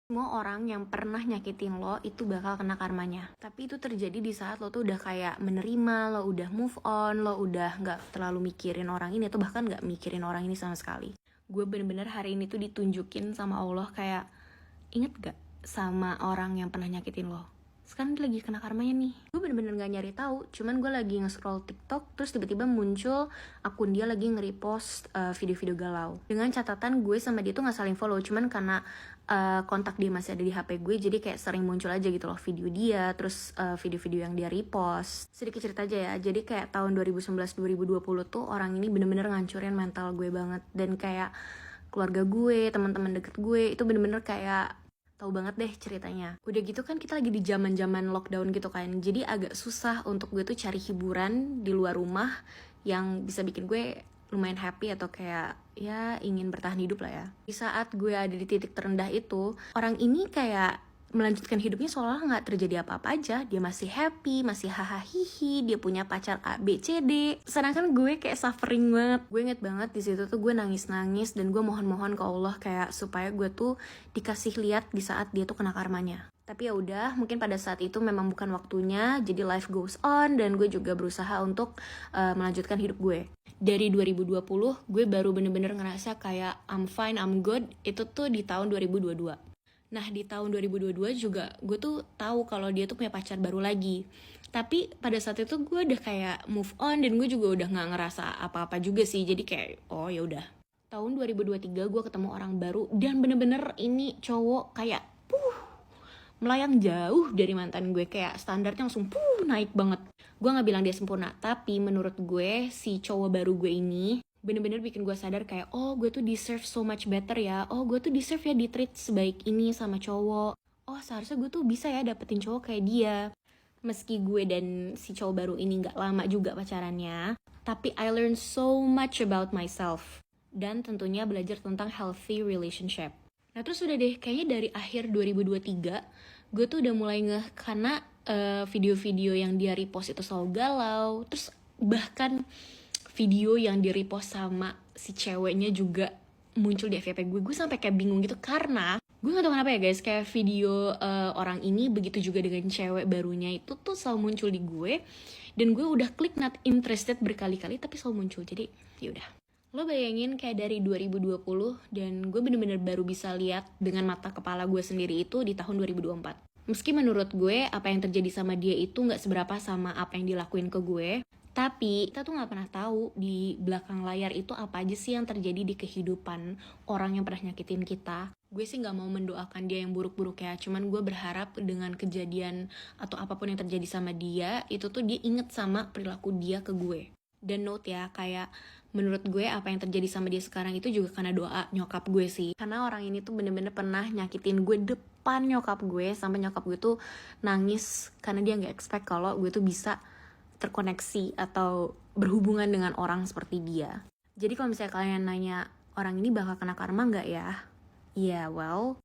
Semua orang yang pernah nyakitin lo itu bakal kena karmanya. Tapi itu terjadi di saat lo tuh udah kayak menerima, lo udah move on, lo udah gak terlalu mikirin orang ini, atau bahkan gak mikirin orang ini sama sekali. Gue bener-bener hari ini tuh ditunjukin sama Allah kayak, inget gak sama orang yang pernah nyakitin lo? Sekarang dia lagi kena karmanya nih. Gue bener-bener gak nyari tahu, cuman gue lagi nge-scroll TikTok, terus tiba-tiba muncul akun dia lagi nge-repost video-video galau. Dengan catatan gue sama dia tuh gak saling follow, cuman karena kontak dia masih ada di HP gue, jadi kayak sering muncul aja gitu loh video dia, terus video-video yang dia repost. Sedikit cerita aja ya, jadi kayak tahun 2019-2020 tuh orang ini bener-bener ngancurin mental gue banget. Dan kayak keluarga gue, teman-teman deket gue, itu bener-bener kayak tahu banget deh ceritanya. Udah gitu kan kita lagi di zaman-zaman lockdown gitu kan, jadi agak susah untuk gue tuh cari hiburan di luar rumah yang bisa bikin gue lumayan happy atau kayak ya ingin bertahan hidup lah ya. Di saat gue ada di titik terendah itu, orang ini kayak melanjutkan hidupnya seolah nggak terjadi apa-apa aja. Dia masih happy, masih hahaha, dia punya pacar A, B, C, D. Sedangkan gue kayak suffering banget. Gue inget banget di situ tuh gue nangis-nangis dan gue mohon-mohon ke Allah kayak supaya gue tuh dikasih lihat di saat dia tuh kena karmanya. Tapi ya udah, mungkin pada saat itu memang bukan waktunya, jadi life goes on dan gue juga berusaha untuk melanjutkan hidup gue. Dari 2020, gue baru bener-bener ngerasa kayak I'm fine, I'm good, itu tuh di tahun 2022. Nah, di tahun 2022 juga gue tuh tahu kalau dia tuh punya pacar baru lagi. Tapi pada saat itu gue udah kayak move on dan gue juga udah nggak ngerasa apa-apa juga sih. Jadi kayak oh ya udah. Tahun 2023 gue ketemu orang baru dan bener-bener ini cowok kayak melayang jauh dari mantan gue, kayak standarnya langsung naik banget. Gue nggak bilang dia sempurna, tapi menurut gue si cowok baru gue ini bener-bener bikin gue sadar kayak oh gue tuh deserve so much better ya, oh gue tuh deserve ya di treat sebaik ini sama cowok, oh seharusnya gue tuh bisa ya dapetin cowok kayak dia. Meski gue dan si cowok baru ini gak lama juga pacarannya, tapi I learned so much about myself dan tentunya belajar tentang healthy relationship. Nah terus udah deh, kayaknya dari akhir 2023 gue tuh udah mulai ngeh karena video-video yang dia repost itu selalu galau. Terus bahkan video yang di repost sama si ceweknya juga muncul di FYP gue. Gue sampai kayak bingung gitu karena gue gak tau kenapa ya guys, kayak video orang ini begitu juga dengan cewek barunya itu tuh selalu muncul di gue. Dan gue udah klik not interested berkali-kali tapi selalu muncul, jadi yaudah. Lo bayangin kayak dari 2020 dan gue bener-bener baru bisa lihat dengan mata kepala gue sendiri itu di tahun 2024. Meski menurut gue apa yang terjadi sama dia itu gak seberapa sama apa yang dilakuin ke gue, tapi kita tuh gak pernah tahu di belakang layar itu apa aja sih yang terjadi di kehidupan orang yang pernah nyakitin kita. Gue sih gak mau mendoakan dia yang buruk-buruk ya, cuman gue berharap dengan kejadian atau apapun yang terjadi sama dia, itu tuh dia inget sama perilaku dia ke gue. Dan note ya, kayak menurut gue apa yang terjadi sama dia sekarang itu juga karena doa nyokap gue sih. Karena orang ini tuh bener-bener pernah nyakitin gue depan nyokap gue, sampai nyokap gue tuh nangis karena dia gak expect kalau gue tuh bisa terkoneksi atau berhubungan dengan orang seperti dia. Jadi kalau misalnya kalian nanya orang ini bakal kena karma gak ya? Yeah, well,